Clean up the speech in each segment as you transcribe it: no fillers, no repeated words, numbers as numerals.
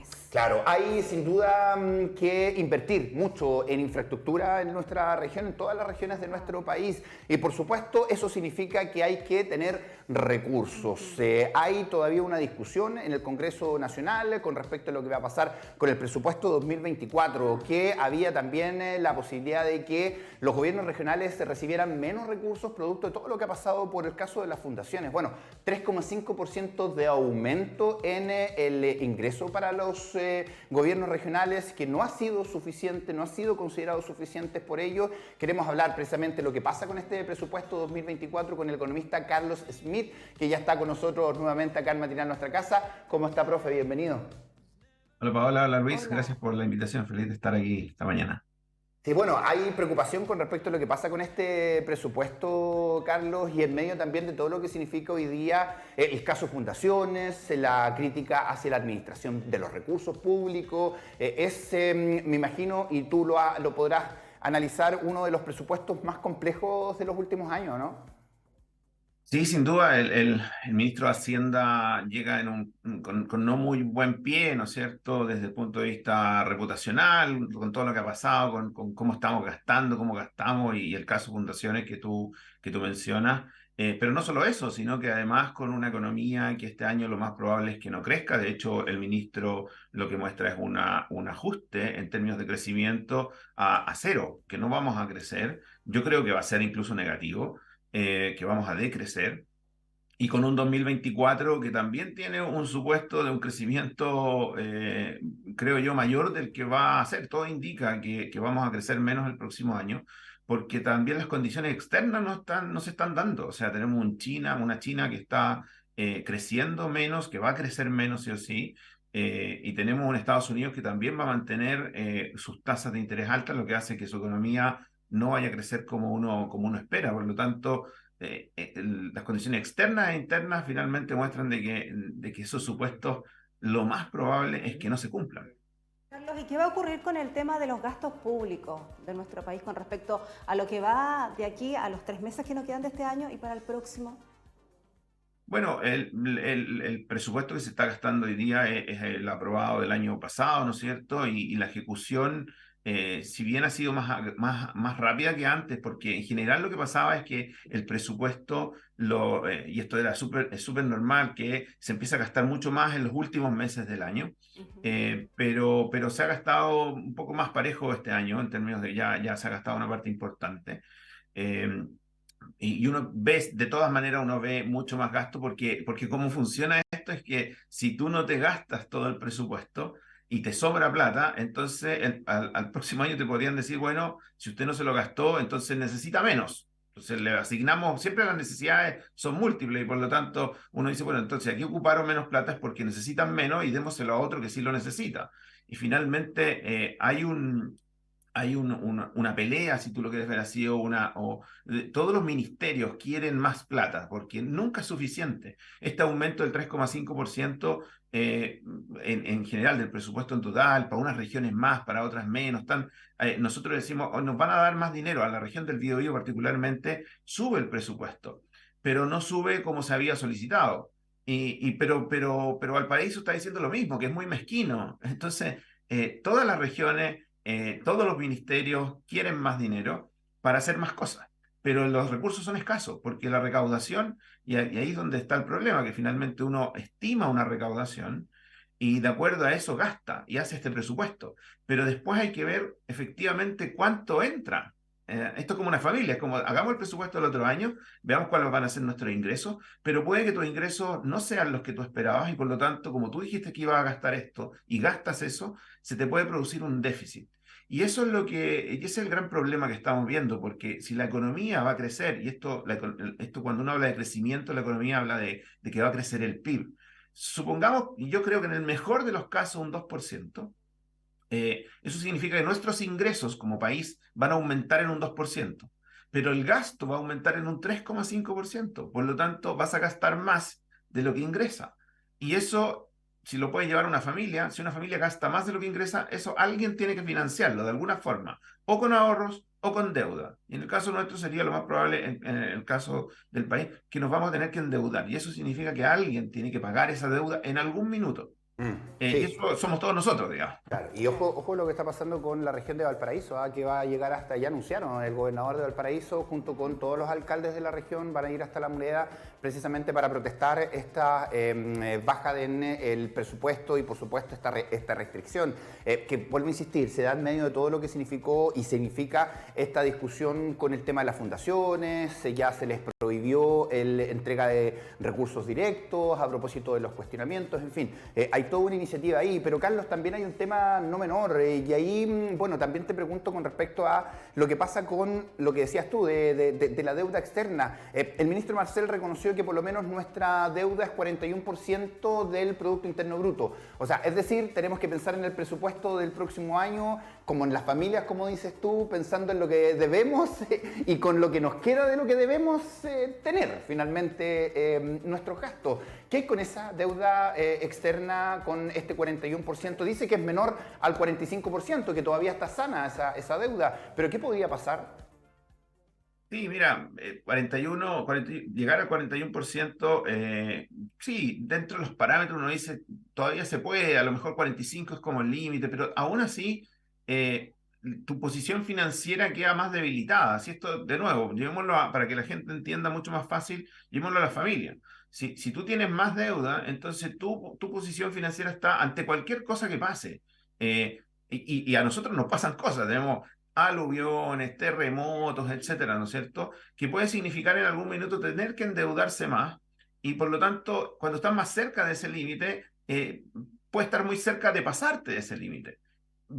es. Claro, hay sin duda que invertir mucho en infraestructura en nuestra región, en todas las regiones de nuestro país. Y por supuesto, eso significa que hay que tener recursos. Hay todavía una discusión en el Congreso Nacional con respecto a lo que va a pasar con el presupuesto 2024, que había también la posibilidad de que los gobiernos regionales recibieran menos recursos producto de todo lo que ha pasado por el caso de las fundaciones. Bueno, 3,5% de aumento en el ingreso para los gobiernos regionales, que no ha sido suficiente, no ha sido considerado suficiente. Por ello queremos hablar precisamente de lo que pasa con este presupuesto 2024 con el economista Carlos Smith, que ya está con nosotros nuevamente acá en Matinal Nuestra Casa. ¿Cómo está, profe? Bienvenido. Hola Paola, hola Luis, Hola. gracias por la invitación, feliz de estar aquí esta mañana. Sí, bueno, hay preocupación con respecto a lo que pasa con este presupuesto, Carlos, y en medio también de todo lo que significa hoy día el caso fundaciones, la crítica hacia la administración de los recursos públicos. Me imagino, y tú lo podrás analizar, uno de los presupuestos más complejos de los últimos años, ¿no? Sí, sin duda, el ministro de Hacienda llega con no muy buen pie, ¿no es cierto?, desde el punto de vista reputacional, con todo lo que ha pasado, con cómo estamos gastando, cómo gastamos y el caso fundaciones que tú mencionas. Pero no solo eso, sino que además con una economía que este año lo más probable es que no crezca. De hecho, el ministro lo que muestra es un ajuste en términos de crecimiento a cero, que no vamos a crecer. Yo creo que va a ser incluso negativo, que vamos a decrecer, y con un 2024 que también tiene un supuesto de un crecimiento, creo yo, mayor del que va a ser. Todo indica que vamos a crecer menos el próximo año, porque también las condiciones externas no se están dando. O sea, tenemos una China que está creciendo menos, que va a crecer menos sí o sí. Y tenemos un Estados Unidos que también va a mantener sus tasas de interés altas, lo que hace que su economía no vaya a crecer como uno espera. Por lo tanto, las condiciones externas e internas finalmente muestran de que esos supuestos lo más probable es que no se cumplan. Carlos, ¿y qué va a ocurrir con el tema de los gastos públicos de nuestro país con respecto a lo que va de aquí a los 3 meses que nos quedan de este año y para el próximo? Bueno, el presupuesto que se está gastando hoy día es el aprobado del año pasado, ¿no es cierto? Y la ejecución, si bien ha sido más rápida que antes, porque en general lo que pasaba es que el presupuesto, y esto es súper normal, que se empieza a gastar mucho más en los últimos meses del año, pero se ha gastado un poco más parejo este año, en términos de ya se ha gastado una parte importante. Eh, y uno ve, de todas maneras, uno ve mucho más gasto porque cómo funciona esto es que si tú no te gastas todo el presupuesto y te sobra plata, entonces al próximo año te podrían decir, bueno, si usted no se lo gastó, entonces necesita menos. Entonces le asignamos, siempre las necesidades son múltiples y por lo tanto uno dice, bueno, entonces aquí ocuparon menos plata es porque necesitan menos y démoselo a otro que sí lo necesita. Y finalmente hay una pelea, si tú lo quieres ver así, todos los ministerios quieren más plata, porque nunca es suficiente. Este aumento del 3,5% en general del presupuesto en total, para unas regiones más, para otras menos, nosotros decimos, "Oh, nos van a dar más dinero", a la región del Biobío particularmente, sube el presupuesto, pero no sube como se había solicitado. Pero Valparaíso está diciendo lo mismo, que es muy mezquino. Entonces, todas las regiones, todos los ministerios quieren más dinero para hacer más cosas, pero los recursos son escasos porque la recaudación, y ahí es donde está el problema, que finalmente uno estima una recaudación y de acuerdo a eso gasta y hace este presupuesto, pero después hay que ver efectivamente cuánto entra. Esto es como una familia, es como hagamos el presupuesto del otro año, veamos cuáles van a ser nuestros ingresos, pero puede que tus ingresos no sean los que tú esperabas y por lo tanto, como tú dijiste que ibas a gastar esto y gastas eso, se te puede producir un déficit. Y ese es el gran problema que estamos viendo, porque si la economía va a crecer, y esto cuando uno habla de crecimiento, la economía habla de que va a crecer el PIB. Supongamos, y yo creo que en el mejor de los casos un 2%, eso significa que nuestros ingresos como país van a aumentar en un 2%, pero el gasto va a aumentar en un 3,5%. Por lo tanto, vas a gastar más de lo que ingresa. Y eso, si lo puede llevar una familia, si una familia gasta más de lo que ingresa, eso alguien tiene que financiarlo de alguna forma, o con ahorros o con deuda. Y en el caso nuestro sería lo más probable, en el caso del país, que nos vamos a tener que endeudar. Y eso significa que alguien tiene que pagar esa deuda en algún minuto. Y Sí. eso somos todos nosotros, digamos. Claro, y ojo lo que está pasando con la región de Valparaíso, que va a llegar hasta, ya anunciaron, el gobernador de Valparaíso junto con todos los alcaldes de la región van a ir hasta La Moneda precisamente para protestar esta baja en el presupuesto y por supuesto esta restricción, que vuelvo a insistir, se da en medio de todo lo que significó y significa esta discusión con el tema de las fundaciones, ya se les prohibió la entrega de recursos directos a propósito de los cuestionamientos, en fin, hay toda una iniciativa ahí, pero Carlos, también hay un tema no menor, y ahí, bueno, también te pregunto con respecto a lo que pasa con lo que decías tú de la deuda externa. El ministro Marcel reconoció que por lo menos nuestra deuda es 41% del Producto Interno Bruto. O sea, es decir, tenemos que pensar en el presupuesto del próximo año, como en las familias, como dices tú, pensando en lo que debemos y con lo que nos queda de lo que debemos tener finalmente nuestros gastos. ¿Qué hay con esa deuda externa, con este 41%? Dice que es menor al 45%, que todavía está sana esa deuda, pero ¿qué podría pasar? Sí, mira, 41, llegar al 41%, sí, dentro de los parámetros uno dice, todavía se puede, a lo mejor 45 es como el límite, pero aún así, eh, tu posición financiera queda más debilitada. Así esto, de nuevo, para que la gente entienda mucho más fácil, llevémoslo a la familia. Si tú tienes más deuda, entonces tu posición financiera está ante cualquier cosa que pase. Y a nosotros nos pasan cosas, tenemos aluviones, terremotos, etcétera, ¿no es cierto? Que puede significar en algún minuto tener que endeudarse más y por lo tanto, cuando estás más cerca de ese límite, puede estar muy cerca de pasarte de ese límite.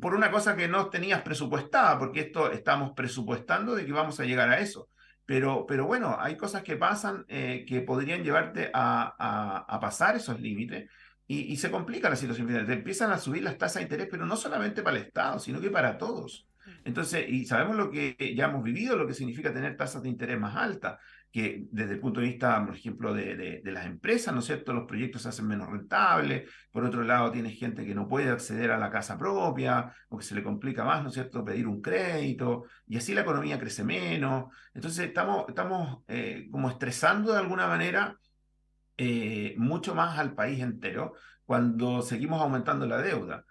Por una cosa que no tenías presupuestada, porque esto estamos presupuestando de que vamos a llegar a eso. Pero bueno, hay cosas que pasan que podrían llevarte a pasar esos límites y se complica la situación financiera. Te empiezan a subir las tasas de interés, pero no solamente para el Estado, sino que para todos. Entonces, y sabemos lo que ya hemos vivido, lo que significa tener tasas de interés más altas, que desde el punto de vista, por ejemplo, de las empresas, ¿no es cierto? Los proyectos se hacen menos rentables. Por otro lado, tienes gente que no puede acceder a la casa propia, o que se le complica más, ¿no es cierto?, pedir un crédito, y así la economía crece menos. Entonces, estamos como estresando de alguna manera mucho más al país entero cuando seguimos aumentando la deuda.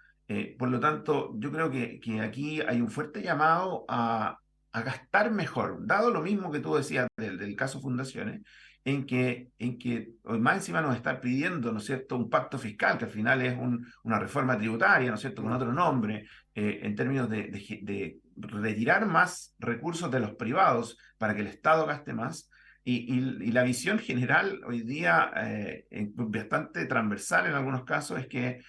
Por lo tanto, yo creo que aquí hay un fuerte llamado a gastar mejor, dado lo mismo que tú decías del caso Fundaciones, en que hoy más encima nos está pidiendo, ¿no es cierto?, un pacto fiscal, que al final es una reforma tributaria, ¿no es cierto?, con otro nombre, en términos de retirar más recursos de los privados para que el Estado gaste más. Y la visión general hoy día, bastante transversal en algunos casos, es que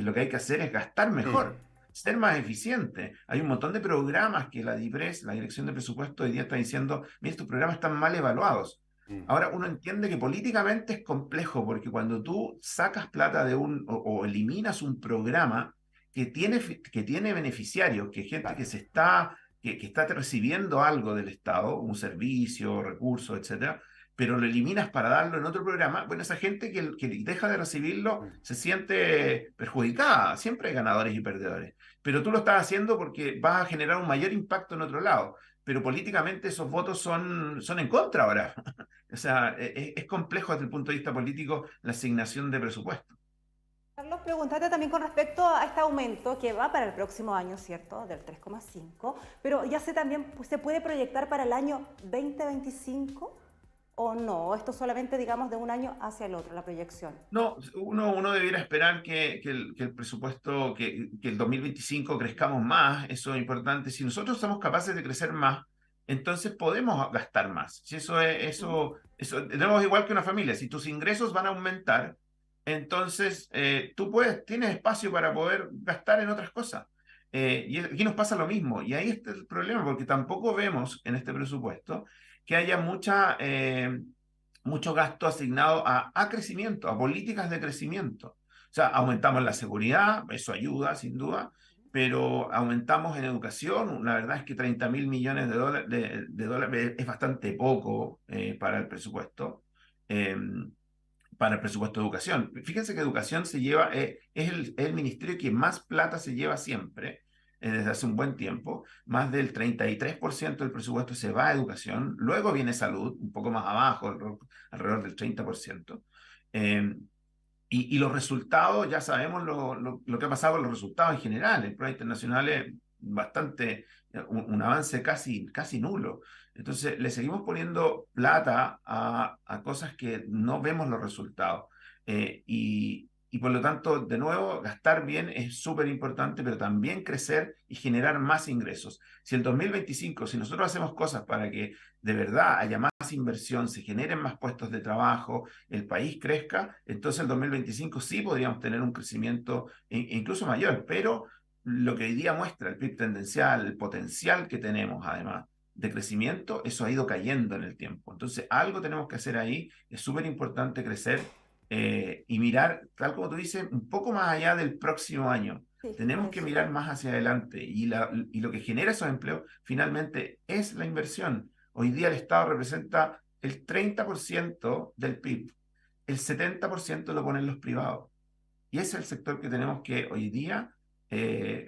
lo que hay que hacer es gastar mejor, ser más eficiente. Hay un montón de programas que la DIPRES, la Dirección de Presupuesto, hoy día está diciendo, mira, estos programas están mal evaluados. Ahora uno entiende que políticamente es complejo, porque cuando tú sacas plata o eliminas un programa que tiene beneficiarios, que gente Claro. que está recibiendo algo del Estado, un servicio, recursos, etcétera, pero lo eliminas para darlo en otro programa, bueno, esa gente que deja de recibirlo se siente perjudicada. Siempre hay ganadores y perdedores. Pero tú lo estás haciendo porque vas a generar un mayor impacto en otro lado. Pero políticamente esos votos son en contra ahora. O sea, es complejo desde el punto de vista político la asignación de presupuesto. Carlos, preguntarte también con respecto a este aumento que va para el próximo año, ¿cierto? Del 3,5, pero ya sé también, pues, ¿se puede proyectar para el año 2025 o no? Esto solamente, digamos, de un año hacia el otro, la proyección. No, uno debiera esperar que el presupuesto, que el 2025 crezcamos más, eso es importante. Si nosotros somos capaces de crecer más, entonces podemos gastar más. Si eso, tenemos igual que una familia, si tus ingresos van a aumentar, entonces tienes espacio para poder gastar en otras cosas. Y aquí nos pasa lo mismo, y ahí está el problema, porque tampoco vemos en este presupuesto que haya mucho gasto asignado a crecimiento, a políticas de crecimiento. O sea, aumentamos la seguridad, eso ayuda, sin duda, pero aumentamos en educación. La verdad es que 30.000 millones de dólares es bastante poco para el presupuesto. Para el presupuesto de educación. Fíjense que educación es el ministerio que más plata se lleva siempre, desde hace un buen tiempo. Más del 33% del presupuesto se va a educación. Luego viene salud, un poco más abajo, alrededor del 30%. Eh, Y los resultados, ya sabemos lo que ha pasado con los resultados en general. El PROA internacional es bastante, un avance casi nulo. Entonces, le seguimos poniendo plata a cosas que no vemos los resultados. Y por lo tanto, de nuevo, gastar bien es súper importante, pero también crecer y generar más ingresos. Si el 2025, si nosotros hacemos cosas para que de verdad haya más inversión, se generen más puestos de trabajo, el país crezca, entonces el 2025 sí podríamos tener un crecimiento incluso mayor, pero lo que hoy día muestra el PIB tendencial, el potencial que tenemos además de crecimiento, eso ha ido cayendo en el tiempo. Entonces, algo tenemos que hacer ahí, es súper importante crecer y mirar, tal como tú dices, un poco más allá del próximo año. Sí, por Tenemos que eso. mirar más hacia adelante y lo que genera esos empleos finalmente es la inversión. Hoy día el Estado representa el 30% del PIB, el 70% lo ponen los privados. Y ese es el sector que tenemos que hoy día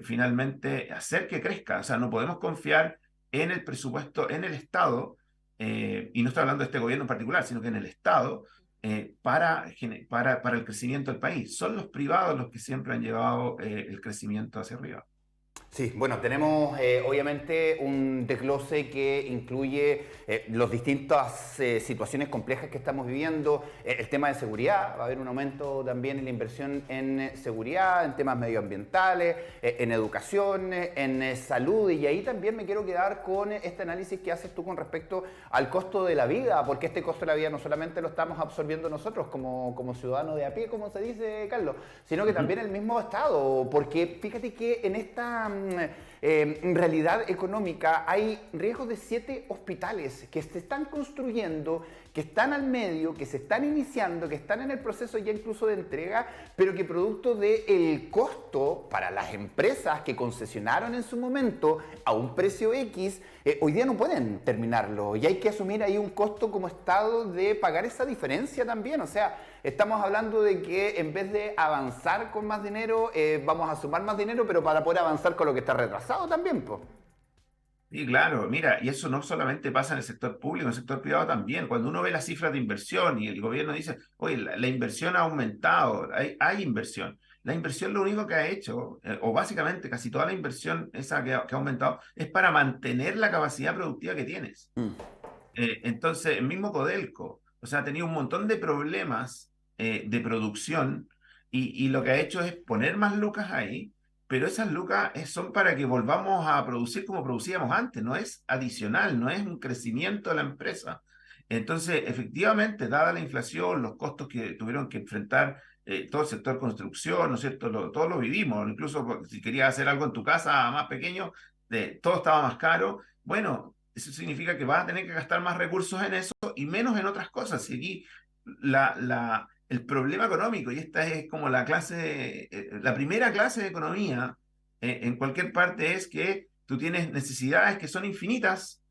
finalmente hacer que crezca. O sea, no podemos confiar en el presupuesto, en el Estado, y no estoy hablando de este gobierno en particular, sino que en el Estado, para el crecimiento del país. Son los privados los que siempre han llevado el crecimiento hacia arriba. Sí, bueno, tenemos obviamente un desglose que incluye las distintas situaciones complejas que estamos viviendo, el tema de seguridad, va a haber un aumento también en la inversión en seguridad, en temas medioambientales, en educación, en salud, y ahí también me quiero quedar con este análisis que haces tú con respecto al costo de la vida, porque este costo de la vida no solamente lo estamos absorbiendo nosotros como ciudadanos de a pie, como se dice, Carlos, sino que también el mismo Estado, porque fíjate que en esta realidad económica hay riesgos de 7 hospitales que se están construyendo, que están al medio, que se están iniciando, que están en el proceso ya incluso de entrega, pero que producto del costo para las empresas que concesionaron en su momento a un precio X, hoy día no pueden terminarlo y hay que asumir ahí un costo como Estado de pagar esa diferencia también. O sea, estamos hablando de que en vez de avanzar con más dinero, vamos a sumar más dinero, pero para poder avanzar con lo que está retrasado también, pues. Sí, claro, mira, y eso no solamente pasa en el sector público, en el sector privado también. Cuando uno ve las cifras de inversión y el gobierno dice, oye, la inversión ha aumentado, hay inversión. La inversión lo único que ha hecho, o básicamente casi toda la inversión esa que ha aumentado, es para mantener la capacidad productiva que tienes. Entonces, el mismo Codelco, o sea, ha tenido un montón de problemas de producción y lo que ha hecho es poner más lucas ahí, pero esas lucas son para que volvamos a producir como producíamos antes, no es adicional, no es un crecimiento de la empresa. Entonces, efectivamente, dada la inflación, los costos que tuvieron que enfrentar todo el sector construcción, ¿no es cierto? Todos lo vivimos, incluso si querías hacer algo en tu casa más pequeño, todo estaba más caro. Bueno, eso significa que vas a tener que gastar más recursos en eso y menos en otras cosas. Y aquí el problema económico, y esta es como la primera clase de economía en cualquier parte, es que tú tienes necesidades que son infinitas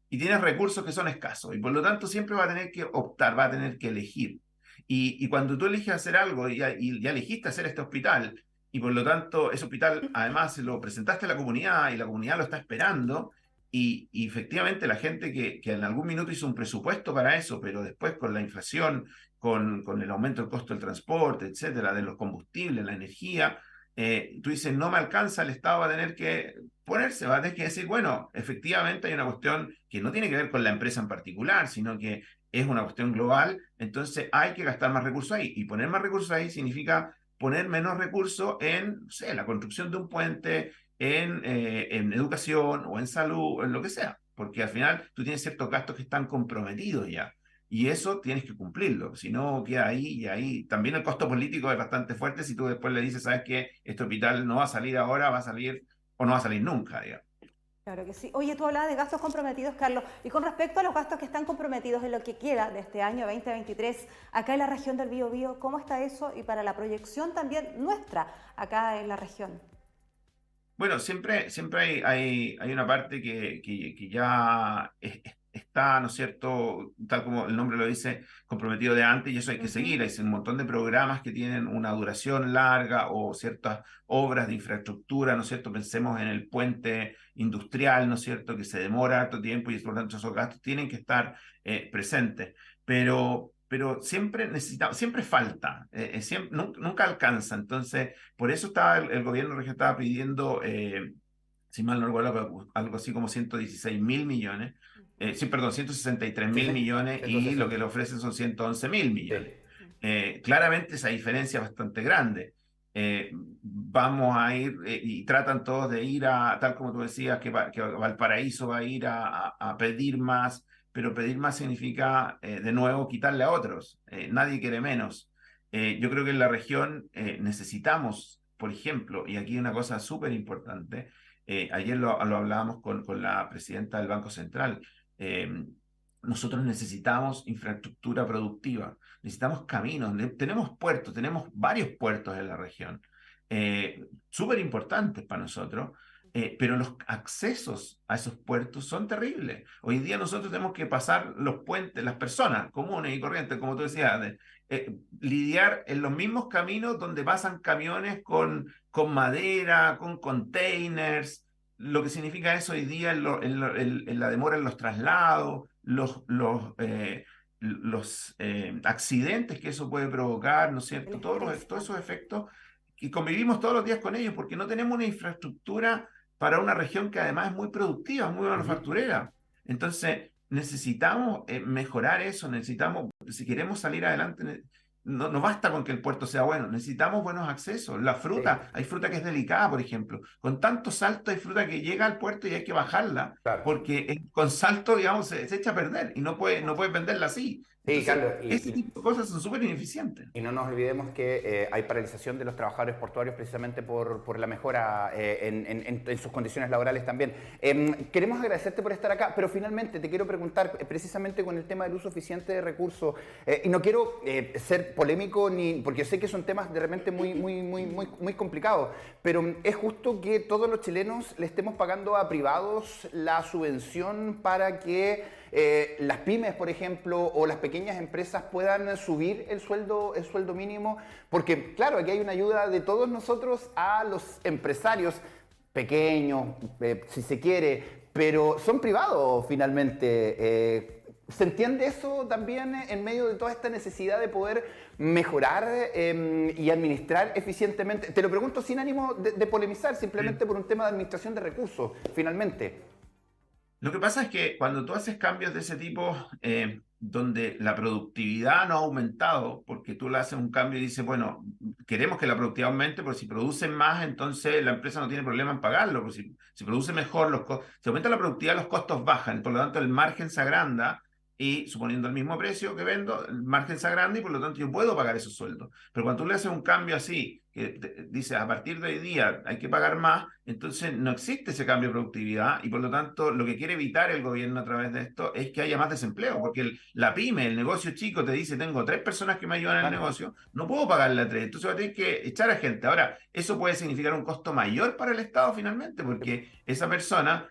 y tienes recursos que son escasos. Y por lo tanto siempre va a tener que optar, va a tener que elegir. Y cuando tú eliges hacer algo y ya elegiste hacer este hospital, y por lo tanto ese hospital además se lo presentaste a la comunidad y la comunidad lo está esperando, y efectivamente la gente que en algún minuto hizo un presupuesto para eso, pero después con la inflación, con el aumento del costo del transporte, etcétera, de los combustibles, la energía, tú dices, no me alcanza, el Estado va a tener que ponerse, va a tener que decir, bueno, efectivamente hay una cuestión que no tiene que ver con la empresa en particular, sino que es una cuestión global, entonces hay que gastar más recursos ahí. Y poner más recursos ahí significa poner menos recursos en, no sé, la construcción de un puente, en educación o en salud, o en lo que sea, porque al final tú tienes ciertos gastos que están comprometidos ya. Y eso tienes que cumplirlo, si no queda ahí y ahí. También el costo político es bastante fuerte si tú después le dices, sabes que este hospital no va a salir ahora, va a salir o no va a salir nunca, digamos. Claro que sí. Oye, tú hablabas de gastos comprometidos, Carlos, y con respecto a los gastos que están comprometidos en lo que queda de este año 2023, acá en la región del Biobío, ¿cómo está eso? Y para la proyección también nuestra acá en la región. Bueno, siempre hay una parte que ya está, ¿no es cierto?, tal como el nombre lo dice, comprometido de antes, y eso hay que Ujú. seguir. Hay un montón de programas que tienen una duración larga o ciertas obras de infraestructura, ¿no es cierto? Pensemos en el puente industrial, ¿no es cierto?, que se demora harto tiempo y por lo tanto esos gastos tienen que estar presentes. pero siempre siempre falta, nunca alcanza. Entonces, por eso estaba el gobierno regional estaba pidiendo, si mal no recuerdo, algo así como 116.000 millones, sí, perdón, 163.000 millones, y lo que le ofrecen son 111.000 millones. Sí. Claramente esa diferencia es bastante grande. Vamos a ir, y tratan todos de ir a, tal como tú decías, que Valparaíso va a ir a pedir más, pero pedir más significa, de nuevo, quitarle a otros. Nadie quiere menos. Yo creo que en la región necesitamos, por ejemplo, y aquí una cosa súper importante, ayer lo hablábamos con la presidenta del Banco Central, nosotros necesitamos infraestructura productiva, necesitamos caminos, tenemos puertos, tenemos varios puertos en la región, súper importantes para nosotros, pero los accesos a esos puertos son terribles. Hoy día nosotros tenemos que pasar los puentes, las personas comunes y corrientes, como tú decías, lidiar en los mismos caminos donde pasan camiones con madera, con containers. Lo que significa eso hoy día en la demora en los traslados, los accidentes que eso puede provocar, ¿no es cierto? Todos esos efectos, y convivimos todos los días con ellos porque no tenemos una infraestructura para una región que además es muy productiva, muy manufacturera. Entonces, necesitamos mejorar eso, necesitamos, si queremos salir adelante, no basta con que el puerto sea bueno, necesitamos buenos accesos. La fruta, hay fruta que es delicada, por ejemplo. Con tanto salto hay fruta que llega al puerto y hay que bajarla, Claro. porque con salto, digamos, se echa a perder y no puedes venderla así. Sí, Entonces, Carlos, ese tipo de cosas son súper ineficientes. y no nos olvidemos que hay paralización de los trabajadores portuarios precisamente por la mejora en sus condiciones laborales también. Queremos agradecerte por estar acá, pero finalmente te quiero preguntar precisamente con el tema del uso eficiente de recursos, y no quiero ser polémico, porque sé que son temas de repente muy complicados, pero es justo que todos los chilenos le estemos pagando a privados la subvención para que las pymes, por ejemplo, o las pequeñas empresas puedan subir el sueldo mínimo, porque claro, aquí hay una ayuda de todos nosotros a los empresarios pequeños, si se quiere, pero son privados finalmente. ¿Se entiende eso también en medio de toda esta necesidad de poder mejorar y administrar eficientemente? Te lo pregunto sin ánimo de polemizar, simplemente por un tema de administración de recursos, finalmente. Lo que pasa es que cuando tú haces cambios de ese tipo, donde la productividad no ha aumentado, porque tú le haces un cambio y dices, bueno, queremos que la productividad aumente, pero si producen más, entonces la empresa no tiene problema en pagarlo, porque si produce mejor, si aumenta la productividad, los costos bajan, por lo tanto el margen se agranda, y suponiendo el mismo precio que vendo, el margen se agranda y por lo tanto yo puedo pagar esos sueldos. Pero cuando tú le haces un cambio así, que dice a partir de hoy día hay que pagar más, entonces no existe ese cambio de productividad y por lo tanto lo que quiere evitar el gobierno a través de esto es que haya más desempleo, porque la pyme, el negocio chico te dice, tengo 3 personas que me ayudan en el negocio, no puedo pagarle a 3, entonces va a tener que echar a gente. Ahora, eso puede significar un costo mayor para el Estado finalmente, porque esa persona,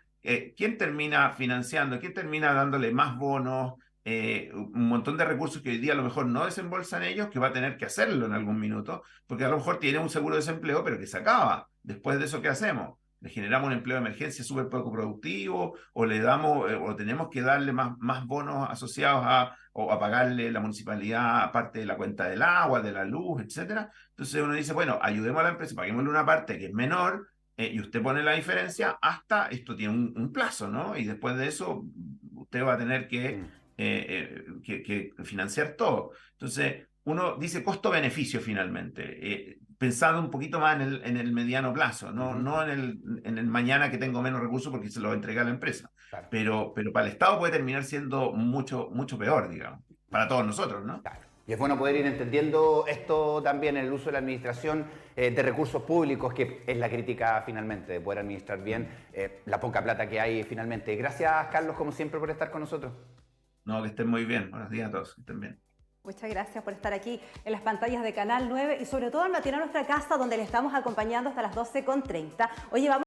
¿quién termina financiando? ¿Quién termina dándole más bonos? Un montón de recursos que hoy día a lo mejor no desembolsan ellos, que va a tener que hacerlo en algún minuto, porque a lo mejor tiene un seguro de desempleo, pero que se acaba. Después de eso, ¿qué hacemos? ¿Le generamos un empleo de emergencia súper poco productivo? ¿O le damos, o tenemos que darle más bonos asociados o a pagarle la municipalidad aparte de la cuenta del agua, de la luz, etcétera? Entonces uno dice, bueno, ayudemos a la empresa, paguémosle una parte que es menor, y usted pone la diferencia hasta, esto tiene un plazo, ¿no? Y después de eso, usted va a tener que financiar todo. Entonces, uno dice costo-beneficio finalmente, pensando un poquito más en el mediano plazo, no en el mañana que tengo menos recursos porque se lo va a entregar a la empresa. Claro. Pero para el Estado puede terminar siendo mucho peor, digamos, para todos nosotros, ¿no? Claro. Y es bueno poder ir entendiendo esto también en el uso de la administración de recursos públicos, que es la crítica finalmente, de poder administrar bien la poca plata que hay finalmente. Gracias, Carlos, como siempre, por estar con nosotros. No, que estén muy bien. Buenos días a todos, que estén bien. Muchas gracias por estar aquí en las pantallas de Canal 9 y sobre todo en Matinal Nuestra Casa, donde le estamos acompañando hasta las 12:30. Oye, vamos